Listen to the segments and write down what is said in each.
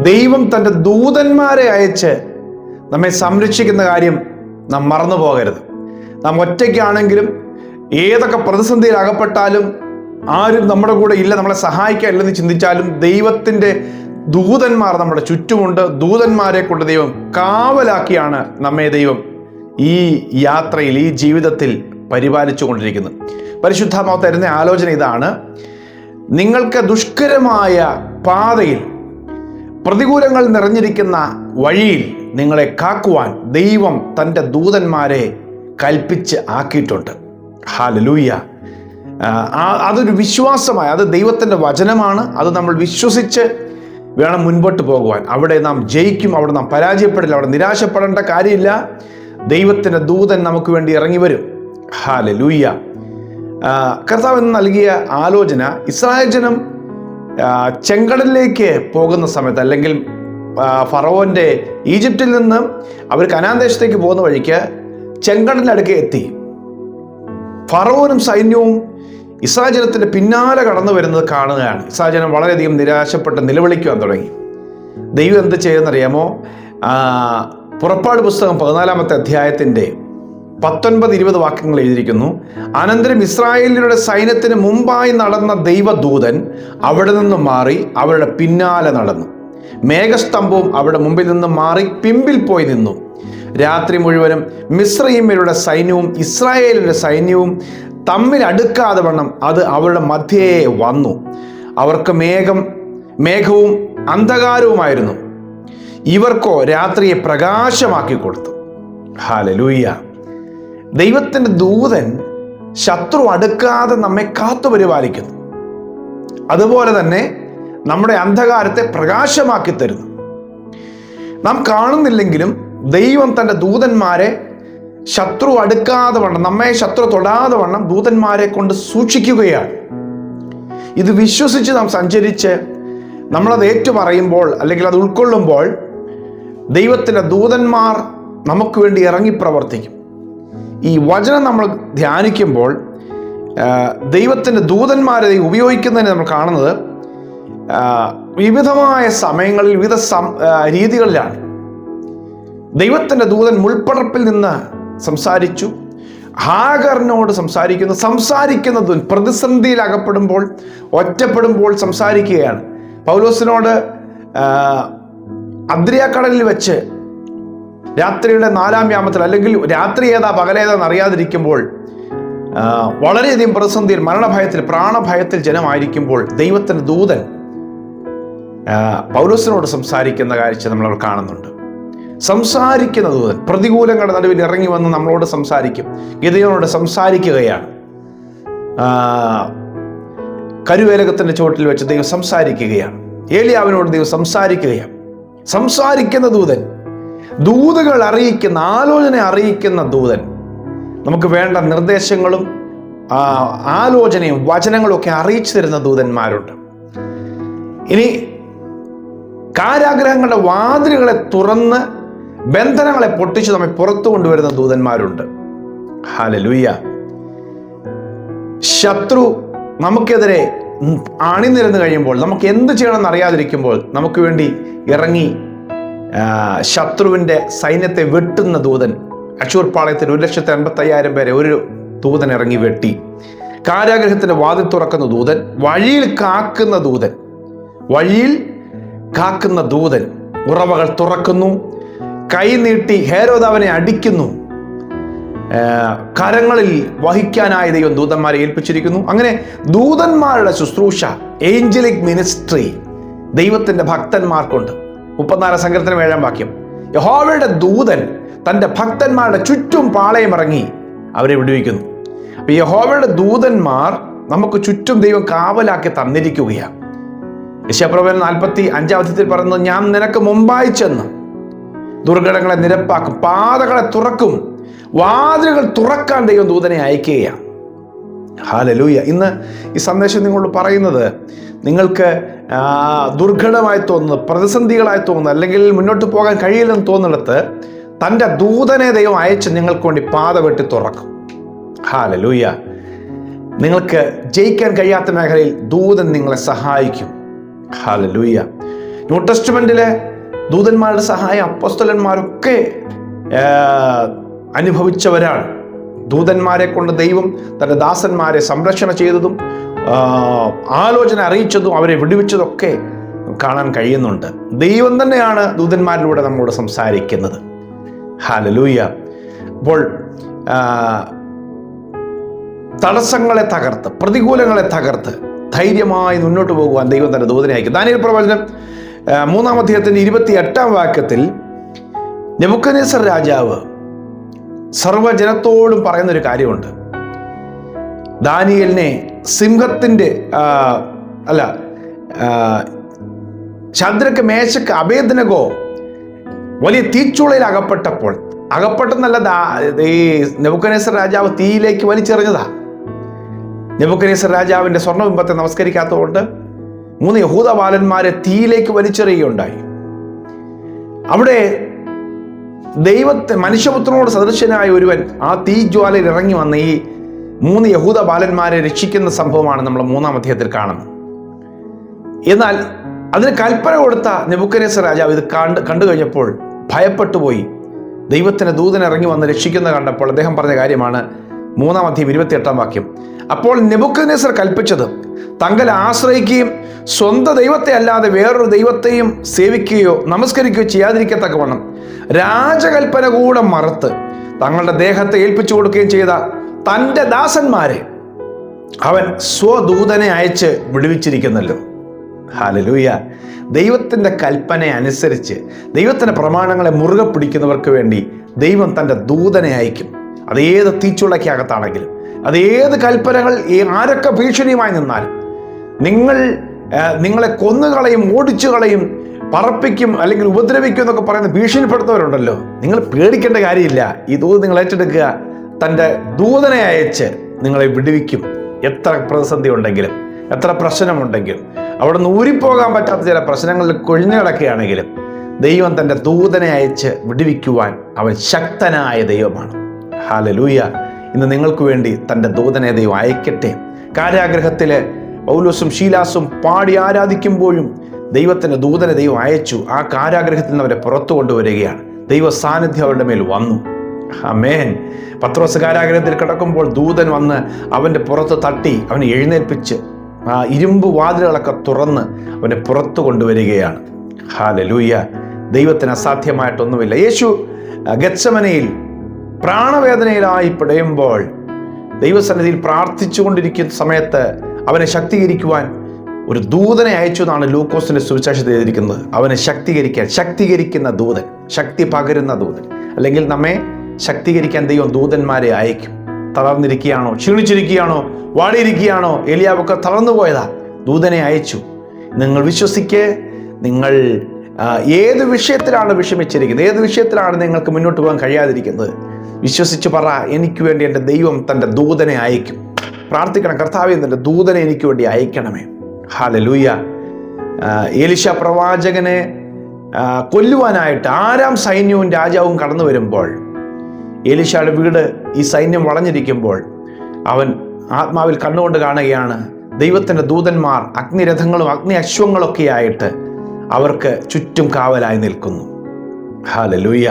ദൈവം തൻ്റെ ദൂതന്മാരെ അയച്ച് നമ്മെ സംരക്ഷിക്കുന്ന കാര്യം നാം മറന്നു പോകരുത്. നാം ഒറ്റയ്ക്കാണെങ്കിലും ഏതൊക്കെ പ്രതിസന്ധിയിൽ അകപ്പെട്ടാലും ആരും നമ്മുടെ കൂടെ ഇല്ല, നമ്മളെ സഹായിക്കാനില്ലെന്ന് ചിന്തിച്ചാലും ദൈവത്തിൻ്റെ ദൂതന്മാർ നമ്മുടെ ചുറ്റുമുണ്ട്. ദൂതന്മാരെ കൊണ്ട് ദൈവം കാവലാക്കിയാണ് നമ്മെ ദൈവം ഈ യാത്രയിൽ, ഈ ജീവിതത്തിൽ പരിപാലിച്ചു കൊണ്ടിരിക്കുന്നത്. പരിശുദ്ധാത്മാവ് തരുന്ന ആലോചന ഇതാണ്: നിങ്ങൾക്ക് ദുഷ്കരമായ പാതയിൽ, പ്രതികൂലങ്ങൾ നിറഞ്ഞിരിക്കുന്ന വഴിയിൽ നിങ്ങളെ കാക്കുവാൻ ദൈവം തൻ്റെ ദൂതന്മാരെ കൽപ്പിച്ച് ആക്കിയിട്ടുണ്ട്. ഹല്ലേലൂയ! അതൊരു വിശ്വാസമായി, അത് ദൈവത്തിൻ്റെ വചനമാണ്. അത് നമ്മൾ വിശ്വസിച്ച് വേണം മുൻപോട്ട് പോകുവാൻ. അവിടെ നാം ജയിക്കും, അവിടെ നാം പരാജയപ്പെടില്ല, അവിടെ നിരാശപ്പെടേണ്ട കാര്യമില്ല. ദൈവത്തിൻ്റെ ദൂതൻ നമുക്ക് വേണ്ടി ഇറങ്ങി വരും. ഹല്ലേലൂയ! കർത്താവ് നൽകിയ ആലോചന, ഇസ്രായേൽ ജനം ചെങ്കടലിലേക്ക് പോകുന്ന സമയത്ത്, അല്ലെങ്കിൽ ഫറവോന്റെ ഈജിപ്തിൽ നിന്ന് അവർ കനാൻ ദേശത്തേക്ക് പോകുന്ന വഴിക്ക് ചെങ്കടലിനടുക്കെ എത്തി. ഫറവോനും സൈന്യവും ഇസ്രായേൽ ജനത്തിന്റെ പിന്നാലെ കടന്നു വരുന്നത് കാണുകയാണ്. ഇസ്രായേൽ ജനം വളരെയധികം നിരാശപ്പെട്ട് നിലവിളിക്കുവാൻ തുടങ്ങി. ദൈവം എന്ത് ചെയ്യുമെന്നറിയാമോ? പുറപ്പാട് പുസ്തകം 14-ാമത്തെ അധ്യായത്തിന്റെ 19-20 വാക്യങ്ങൾ എഴുതിയിരിക്കുന്നു. അനന്തരം ഇസ്രായേലിയുടെ സൈന്യത്തിന് മുമ്പായി നടന്ന ദൈവദൂതൻ അവിടെ നിന്ന് മാറി അവരുടെ പിന്നാലെ നടന്നു. മേഘസ്തംഭവും അവിടെ മുമ്പിൽ നിന്ന് മാറി പിമ്പിൽ പോയി നിന്നു. രാത്രി മുഴുവനും മിസ്രയീമ്യരുടെ സൈന്യവും ഇസ്രായേലിന്റെ സൈന്യവും തമ്മിൽ അടുക്കാതെ വണ്ണം അത് അവരുടെ മധ്യേ വന്നു. അവർക്ക് മേഘവും അന്ധകാരവുമായിരുന്നു. ഇവർക്കോ രാത്രിയെ പ്രകാശമാക്കി കൊടുത്തു. ഹല്ലേലൂയ! ദൈവത്തിൻ്റെ ദൂതൻ ശത്രു അടുക്കാതെ നമ്മെ കാത്തു പരിപാലിക്കുന്നു. അതുപോലെ തന്നെ നമ്മുടെ അന്ധകാരത്തെ പ്രകാശമാക്കി തരുന്നു. നാം കാണുന്നില്ലെങ്കിലും ദൈവം തൻ്റെ ദൂതന്മാരെ ശത്രു അടുക്കാതെ വണ്ണം, നമ്മെ ശത്രു തൊടാതെ വണ്ണം ദൂതന്മാരെ കൊണ്ട് സൂക്ഷിക്കുകയാണ്. ഇത് വിശ്വസിച്ച് നാം സഞ്ചരിച്ച് നമ്മളത് ഏറ്റുപറയുമ്പോൾ, അല്ലെങ്കിൽ അത് ഉൾക്കൊള്ളുമ്പോൾ, ദൈവത്തിൻ്റെ ദൂതന്മാർ നമുക്ക് വേണ്ടി ഇറങ്ങി പ്രവർത്തിക്കും. ഈ വചനം നമ്മൾ ധ്യാനിക്കുമ്പോൾ ദൈവത്തിൻ്റെ ദൂതന്മാരെ ഉപയോഗിക്കുന്നതിന് നമ്മൾ കാണുന്നത് വിവിധമായ സമയങ്ങളിൽ, വിവിധ രീതികളിലാണ്. ദൈവത്തിൻ്റെ ദൂതൻ മുൾപ്പടർപ്പിൽ നിന്ന് സംസാരിച്ചു. ഹാഗറിനോട് സംസാരിക്കുന്ന ദൂതൻ പ്രതിസന്ധിയിൽ അകപ്പെടുമ്പോൾ, ഒറ്റപ്പെടുമ്പോൾ സംസാരിക്കുകയാണ്. പൗലോസിനോട് അദ്രിയാക്കടലിൽ വെച്ച് രാത്രിയുടെ 4-ാം യാമത്തിൽ, അല്ലെങ്കിൽ രാത്രി ഏതാ പകലേതാന്ന് അറിയാതിരിക്കുമ്പോൾ, വളരെയധികം പ്രതിസന്ധിയിൽ, മരണഭയത്തിൽ, പ്രാണഭയത്തിൽ ജനമായിരിക്കുമ്പോൾ ദൈവത്തിൻ്റെ ദൂതൻ പൗലോസിനോട് സംസാരിക്കുന്ന കാഴ്ച നമ്മൾ കാണുന്നുണ്ട്. സംസാരിക്കുന്ന ദൂതൻ പ്രതികൂലങ്ങളുടെ നടുവിൽ ഇറങ്ങി വന്ന് നമ്മളോട് സംസാരിക്കും. ഗിദെയോനോട് സംസാരിക്കുകയാണ്. കരുവേലകത്തിന്റെ ചുവട്ടിൽ വെച്ച് ദൈവം സംസാരിക്കുകയാണ്. ഏലിയാവിനോട് ദൈവം സംസാരിക്കുകയാണ്. സംസാരിക്കുന്ന ദൂതൻ, ദൂതുകൾ അറിയിക്കുന്ന, ആലോചന അറിയിക്കുന്ന ദൂതൻ, നമുക്ക് വേണ്ട നിർദ്ദേശങ്ങളും ആലോചനയും വചനങ്ങളും ഒക്കെ അറിയിച്ചു തരുന്ന ദൂതന്മാരുണ്ട്. ഇനി കാരാഗ്രഹങ്ങളുടെ വാതിലുകളെ തുറന്ന് ബന്ധനങ്ങളെ പൊട്ടിച്ച് നമ്മെ പുറത്തു കൊണ്ടുവരുന്ന ദൂതന്മാരുണ്ട്. ഹല്ലേലൂയ! ശത്രു നമുക്കെതിരെ അണിനിരന്ന് കഴിയുമ്പോൾ, നമുക്ക് എന്ത് ചെയ്യണമെന്ന് അറിയാതിരിക്കുമ്പോൾ, നമുക്ക് വേണ്ടി ഇറങ്ങി ശത്രുവിൻ്റെ സൈന്യത്തെ വെട്ടുന്ന ദൂതൻ. അശൂർ പാളയത്തിൽ 1,85,000 പേരെ ഒരു ദൂതൻ ഇറങ്ങി വെട്ടി. കാരാഗ്രഹത്തിന്റെ വാതിൽ തുറക്കുന്ന ദൂതൻ, വഴിയിൽ കാക്കുന്ന ദൂതൻ ഉറവകൾ തുറക്കുന്നു. കൈ നീട്ടി ഹേരോദ് അവനെ അടിക്കുന്നു. കരങ്ങളിൽ വഹിക്കാനായി ദൈവം ദൂതന്മാരെ ഏൽപ്പിച്ചിരിക്കുന്നു. അങ്ങനെ ദൂതന്മാരുടെ ശുശ്രൂഷ, ഏഞ്ചലിക് മിനിസ്ട്രി ദൈവത്തിന്റെ ഭക്തന്മാർക്കുണ്ട്. 34 സങ്കീർത്തനം 7-ാം വാക്യം, യഹോവയുടെ ദൂതൻ തൻ്റെ ഭക്തന്മാരുടെ ചുറ്റും പാളയമിറങ്ങി അവരെ വിടുവിക്കുന്നു. അപ്പൊ യഹോവയുടെ ദൂതന്മാർ നമുക്ക് ചുറ്റും ദൈവം കാവലാക്കി തന്നിരിക്കുകയാണ്. യെശയ്യാപ്രവചനം 45-ാം അധ്യായത്തിൽ പറയുന്നത്, ഞാൻ നിനക്ക് മുമ്പായി ചെന്ന് ദുർഘടങ്ങളെ നിരപ്പാക്കും, പാതകളെ തുറക്കും, വാതിലുകൾ തുറക്കാൻ ദൈവം ദൂതനെ അയക്കുകയാണ്. ഹല്ലേലൂയ! ഇന്ന് ഈ സന്ദേശം നിങ്ങളോട് പറയുന്നത്, നിങ്ങൾക്ക് ദുർഘടമായി തോന്നുന്നത്, പ്രതിസന്ധികളായി തോന്നുന്നത്, അല്ലെങ്കിൽ മുന്നോട്ട് പോകാൻ കഴിയില്ലെന്ന് തോന്നുന്നിടത്ത് തൻ്റെ ദൂതനെ ദൈവം അയച്ച് നിങ്ങൾക്ക് വേണ്ടി പാത വെട്ടി തുറക്കും. ഹല്ലേലൂയ! നിങ്ങൾക്ക് ജയിക്കാൻ കഴിയാത്ത മേഖലയിൽ ദൂതൻ നിങ്ങളെ സഹായിക്കും. ഹല്ലേലൂയ! ന്യൂ ടെസ്റ്റ്മെന്റിലെ ദൂതന്മാരുടെ സഹായം അപ്പോസ്തലന്മാരൊക്കെ അനുഭവിച്ചവരാണ്. ദൂതന്മാരെ കൊണ്ട് ദൈവം തൻ്റെ ദാസന്മാരെ സംരക്ഷണ ചെയ്തതും ആലോചന അറിയിച്ചതും അവരെ വിടുവിച്ചതൊക്കെ കാണാൻ കഴിയുന്നുണ്ട്. ദൈവം തന്നെയാണ് ദൂതന്മാരിലൂടെ നമ്മളോട് സംസാരിക്കുന്നത്. ഹല്ലേലൂയ. അപ്പോൾ തടസ്സങ്ങളെ തകർത്ത്, പ്രതികൂലങ്ങളെ തകർത്ത് ധൈര്യമായി മുന്നോട്ട് പോകുവാൻ ദൈവം തന്റെ ദൂതനെ അയക്കും. ദാനിയേൽ പ്രവചനം 3-ാം അധ്യായത്തിന്റെ 28-ാം വാക്യത്തിൽ നെബൂഖദ്നേസർ രാജാവ് സർവ്വജനത്തോടും പറയുന്നൊരു കാര്യമുണ്ട്. ദാനിയേലിനെ സിംഹത്തിന്റെ ശദ്രക്ക്, മേശക്ക്, അബേദ്നെഗോ വലിയ തീച്ചൂളയിൽ അകപ്പെട്ടെന്നല്ല, ഈ നെബൂഖദ്നേസർ രാജാവ് തീയിലേക്ക് വലിച്ചെറിഞ്ഞതാ. നെബൂഖദ്നേസർ രാജാവിന്റെ സ്വർണ്ണബിംബത്തെ നമസ്കരിക്കാത്തതുകൊണ്ട് 3 യഹൂദ ബാലന്മാരെ തീയിലേക്ക് വലിച്ചെറിയുകയുണ്ടായി. അവിടെ മനുഷ്യപുത്രനോട് സദൃശനായ ഒരുവൻ ആ തീജ്വാലയിൽ ഇറങ്ങി വന്ന് ഈ 3 യഹൂദ ബാലന്മാരെ രക്ഷിക്കുന്ന സംഭവമാണ് നമ്മൾ 3-ാം അധ്യായത്തിൽ കാണുന്നത്. എന്നാൽ അതിന് കൽപ്പന കൊടുത്ത നെബൂഖദ്നേസർ രാജാവ് ഇത് കണ്ടു കഴിഞ്ഞപ്പോൾ ഭയപ്പെട്ടു പോയി. ദൈവത്തിന് ദൂതൻ ഇറങ്ങി വന്ന് രക്ഷിക്കുന്ന കണ്ടപ്പോൾ അദ്ദേഹം പറഞ്ഞ കാര്യമാണ് 3-ാം അധ്യായം 28-ാം വാക്യം. അപ്പോൾ നെബൂഖദ്നേസർ കൽപ്പിച്ചത് തങ്ങൾ ആശ്രയിക്കുകയും സ്വന്തം ദൈവത്തെ അല്ലാതെ വേറൊരു ദൈവത്തെയും സേവിക്കുകയോ നമസ്കരിക്കുകയോ ചെയ്യാതിരിക്കത്തക്കവണ്ണം രാജകൽപ്പന കൂടെ മറത്ത് തങ്ങളുടെ ദേഹത്തെ ഏൽപ്പിച്ചു കൊടുക്കുകയും ചെയ്ത തൻ്റെ ദാസന്മാരെ അവൻ സ്വദൂതനെ അയച്ച് വിടുവിച്ചിരിക്കുന്നല്ലോ. ഹല്ലേലൂയ. ദൈവത്തിൻ്റെ കൽപ്പന അനുസരിച്ച് ദൈവത്തിൻ്റെ പ്രമാണങ്ങളെ മുറുകെ പിടിക്കുന്നവർക്ക് വേണ്ടി ദൈവം തൻ്റെ ദൂതനെ അയക്കും. അതേത് തീച്ചുളയ്ക്കകത്താണെങ്കിലും, അതേത് കൽപ്പനകൾ ആരൊക്കെ ഭീഷണിയുമായി നിന്നാലും, നിങ്ങളെ കൊന്നുകളയും, ഓടിച്ചു കളയും, പറപ്പിക്കും, അല്ലെങ്കിൽ ഉപദ്രവിക്കും എന്നൊക്കെ പറയുന്ന ഭീഷണിപ്പെടുത്തുന്നവരുണ്ടല്ലോ, നിങ്ങൾ പേടിക്കേണ്ട കാര്യമില്ല. ഈ ദൂത് നിങ്ങൾ ഏറ്റെടുക്കുക. തൻ്റെ ദൂതനെ അയച്ച് നിങ്ങളെ വിടുവിക്കും. എത്ര പ്രതിസന്ധി ഉണ്ടെങ്കിലും, എത്ര പ്രശ്നമുണ്ടെങ്കിലും, അവിടെ നിന്ന് ഊരിപ്പോകാൻ പറ്റാത്ത ചില പ്രശ്നങ്ങളിൽ കൊഴിഞ്ഞു കിടക്കുകയാണെങ്കിലും ദൈവം തൻ്റെ ദൂതനെ അയച്ച് വിടുവിക്കുവാൻ അവൻ ശക്തനായ ദൈവമാണ്. ഹല്ലേലൂയ. ഇന്ന് നിങ്ങൾക്ക് വേണ്ടി തൻ്റെ ദൂതനെ ദൈവം അയക്കട്ടെ. കാരാഗ്രഹത്തിലെ പൗലോസും ശീലാസും പാടി ആരാധിക്കുമ്പോഴും ദൈവത്തിൻ്റെ ദൂതനെ ദൈവം അയച്ചു. ആ കാരാഗ്രഹത്തിൽ നിന്ന് അവരെ പുറത്തു കൊണ്ടുവരികയാണ്. ദൈവ സാന്നിധ്യം അവരുടെ മേൽ വന്നു. ആമേൻ. പത്രോസ് കാരാഗ്രഹത്തിൽ കിടക്കുമ്പോൾ ദൂതൻ വന്ന് അവൻ്റെ പുറത്ത് തട്ടി അവനെ എഴുന്നേൽപ്പിച്ച് ആ ഇരുമ്പ് വാതിലുകളൊക്കെ തുറന്ന് അവനെ പുറത്തു കൊണ്ടുവരികയാണ്. ഹല്ലേലൂയ. ദൈവത്തിന് അസാധ്യമായിട്ടൊന്നുമില്ല. യേശു ഗത്സമനയിൽ പ്രാണവേദനയിലായി പിടയുമ്പോൾ ദൈവസന്നിധിയിൽ പ്രാർത്ഥിച്ചു കൊണ്ടിരിക്കുന്ന സമയത്ത് അവനെ ശക്തീകരിക്കുവാൻ ഒരു ദൂതനെ അയച്ചു എന്നാണ് ലൂക്കോസിന്റെ സുവിശേഷത്തിൽ എഴുതിയിരിക്കുന്നത്. അവനെ ശക്തീകരിക്കുന്ന ദൂതൻ, ശക്തി പകരുന്ന ദൂതൻ. അല്ലെങ്കിൽ നമ്മെ ശക്തീകരിക്കാൻ ദൈവം ദൂതന്മാരെ അയക്കും. തളർന്നിരിക്കുകയാണോ, ക്ഷീണിച്ചിരിക്കുകയാണോ, വാടിയിരിക്കുകയാണോ? എലിയാവൊക്കെ തളർന്നു പോയതാ, ദൂതനെ അയച്ചു. നിങ്ങൾ വിശ്വസിക്ക്. നിങ്ങൾ ഏത് വിഷയത്തിലാണ് വിഷമിച്ചിരിക്കുന്നത്, ഏത് വിഷയത്തിലാണ് നിങ്ങൾക്ക് മുന്നോട്ട് പോകാൻ കഴിയാതിരിക്കുന്നത്, വിശ്വസിച്ച് പറ, എനിക്ക് വേണ്ടി എൻ്റെ ദൈവം തൻ്റെ ദൂതനെ അയക്കും. പ്രാർത്ഥിക്കണം, കർത്താവേ തൻ്റെ ദൂതനെ എനിക്ക് വേണ്ടി അയക്കണമേ. ഹല്ലേലൂയ. എലീശ പ്രവാചകനെ കൊല്ലുവാനായിട്ട് 6-ാം സൈന്യവും രാജാവും കടന്നു വരുമ്പോൾ, എലീശയുടെ വീട് ഈ സൈന്യം വളഞ്ഞിരിക്കുമ്പോൾ അവൻ ആത്മാവിൽ കണ്ണുകൊണ്ട് കാണുകയാണ് ദൈവത്തിൻ്റെ ദൂതന്മാർ അഗ്നിരഥങ്ങളും അഗ്നി അശ്വങ്ങളൊക്കെ ആയിട്ട് അവർക്ക് ചുറ്റും കാവലായി നിൽക്കുന്നു. ഹല്ലേലൂയ.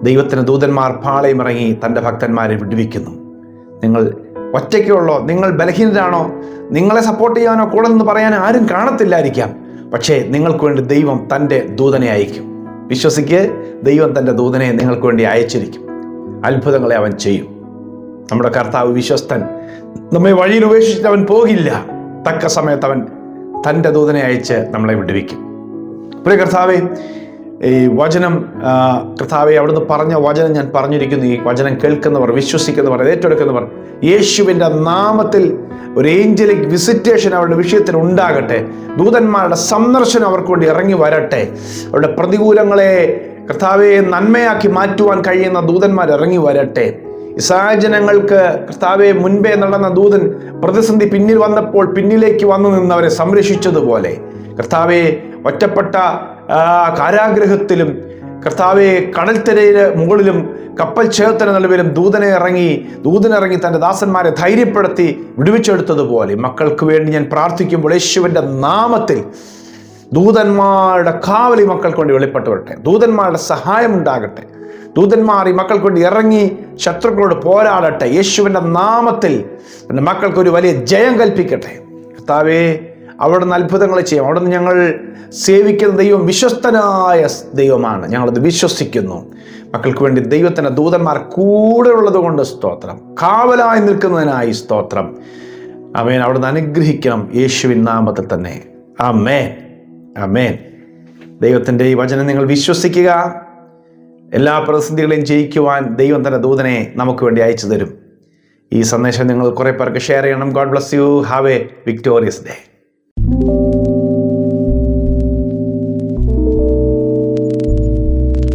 ദൈവത്തിൻ്റെ ദൂതന്മാർ പാളയമിറങ്ങി തൻ്റെ ഭക്തന്മാരെ വിടുവിക്കുന്നു. നിങ്ങൾ ഒറ്റയ്ക്കുള്ളോ, നിങ്ങൾ ബലഹീനരാണോ, നിങ്ങളെ സപ്പോർട്ട് ചെയ്യാനോ കൂടെ നിന്ന് പറയാൻ ആരും കാണത്തില്ലായിരിക്കാം. പക്ഷേ നിങ്ങൾക്ക് വേണ്ടി ദൈവം തൻ്റെ ദൂതനെ അയക്കും. വിശ്വസിക്ക്, ദൈവം തൻ്റെ ദൂതനെ നിങ്ങൾക്ക് വേണ്ടി അയച്ചിരിക്കും. അത്ഭുതങ്ങളെ അവൻ ചെയ്യും. നമ്മുടെ കർത്താവ് വിശ്വസ്തൻ. നമ്മെ വഴിയിൽ ഉപേക്ഷിച്ചിട്ട് അവൻ പോകില്ല. തക്ക സമയത്ത് അവൻ തൻ്റെ ദൂതനെ അയച്ച് നമ്മളെ വിടുവിക്കും. പ്രിയ കർത്താവേ, ഈ വചനം കർത്താവെ അവിടുന്ന് പറഞ്ഞ വചനം ഞാൻ പറഞ്ഞിരിക്കുന്നു. ഈ വചനം കേൾക്കുന്നവർ, വിശ്വസിക്കുന്നവർ, ഏറ്റെടുക്കുന്നവർ, യേശുവിൻ്റെ നാമത്തിൽ ഒരു ഏഞ്ചലിക് വിസിറ്റേഷൻ അവരുടെ വിഷയത്തിൽ ഉണ്ടാകട്ടെ. ദൂതന്മാരുടെ സന്ദർശനം അവർക്ക് വേണ്ടി ഇറങ്ങി വരട്ടെ. അവരുടെ പ്രതികൂലങ്ങളെ കർത്താവെ നന്മയാക്കി മാറ്റുവാൻ കഴിയുന്ന ദൂതന്മാർ ഇറങ്ങി വരട്ടെ. ഇസ്രായേൽ ജനങ്ങൾക്ക് കർത്താവെ മുൻപേ നടന്ന ദൂതൻ പ്രതിസന്ധി പിന്നിൽ വന്നപ്പോൾ പിന്നിലേക്ക് വന്നു നിന്നവരെ സംരക്ഷിച്ചതുപോലെ കർത്താവെ ഒറ്റപ്പെട്ട കാരാഗ്രഹത്തിലും കർത്താവെ കടൽത്തിരയിലെ മുകളിലും കപ്പൽ ക്ഷേത്രത്തിന് നടുവിലും ദൂതനിറങ്ങി തൻ്റെ ദാസന്മാരെ ധൈര്യപ്പെടുത്തി വിടുവിച്ചെടുത്തതുപോലെ മക്കൾക്ക് വേണ്ടി ഞാൻ പ്രാർത്ഥിക്കുമ്പോൾ യേശുവിൻ്റെ നാമത്തിൽ ദൂതന്മാരുടെ കാവലി മക്കൾക്ക് കൊണ്ട് വെളിപ്പെട്ടു വരട്ടെ. ദൂതന്മാരുടെ സഹായം ഉണ്ടാകട്ടെ. ദൂതന്മാർ ഈ മക്കൾക്ക് കൊണ്ട് ഇറങ്ങി ശത്രുക്കളോട് പോരാടട്ടെ. യേശുവിൻ്റെ നാമത്തിൽ എൻ്റെ മക്കൾക്കൊരു വലിയ ജയം കൽപ്പിക്കട്ടെ. കർത്താവേ, അവിടുന്ന് അത്ഭുതങ്ങൾ ചെയ്യും. അവിടുന്ന് ഞങ്ങൾ സേവിക്കുന്ന ദൈവം വിശ്വസ്തനായ ദൈവമാണ്. ഞങ്ങളത് വിശ്വസിക്കുന്നു. മക്കൾക്ക് വേണ്ടി ദൈവത്തിൻ്റെ ദൂതന്മാർ കൂടെ ഉള്ളത് കൊണ്ട് സ്തോത്രം. കാവലായി നിൽക്കുന്നതിനായി സ്തോത്രം. ആമേൻ. അവിടുന്ന് അനുഗ്രഹിക്കണം യേശുവിൻ നാമത്തിൽ തന്നെ. ആമേൻ, ആമേൻ. ദൈവത്തിൻ്റെ ഈ വചനം നിങ്ങൾ വിശ്വസിക്കുക. എല്ലാ പ്രതിസന്ധികളെയും ജയിക്കുവാൻ ദൈവം തൻ്റെ ദൂതനെ നമുക്ക് വേണ്ടി അയച്ചു തരും. ഈ സന്ദേശം നിങ്ങൾ കുറേ പേർക്ക് ഷെയർ ചെയ്യണം. God bless you. Have A victorious day.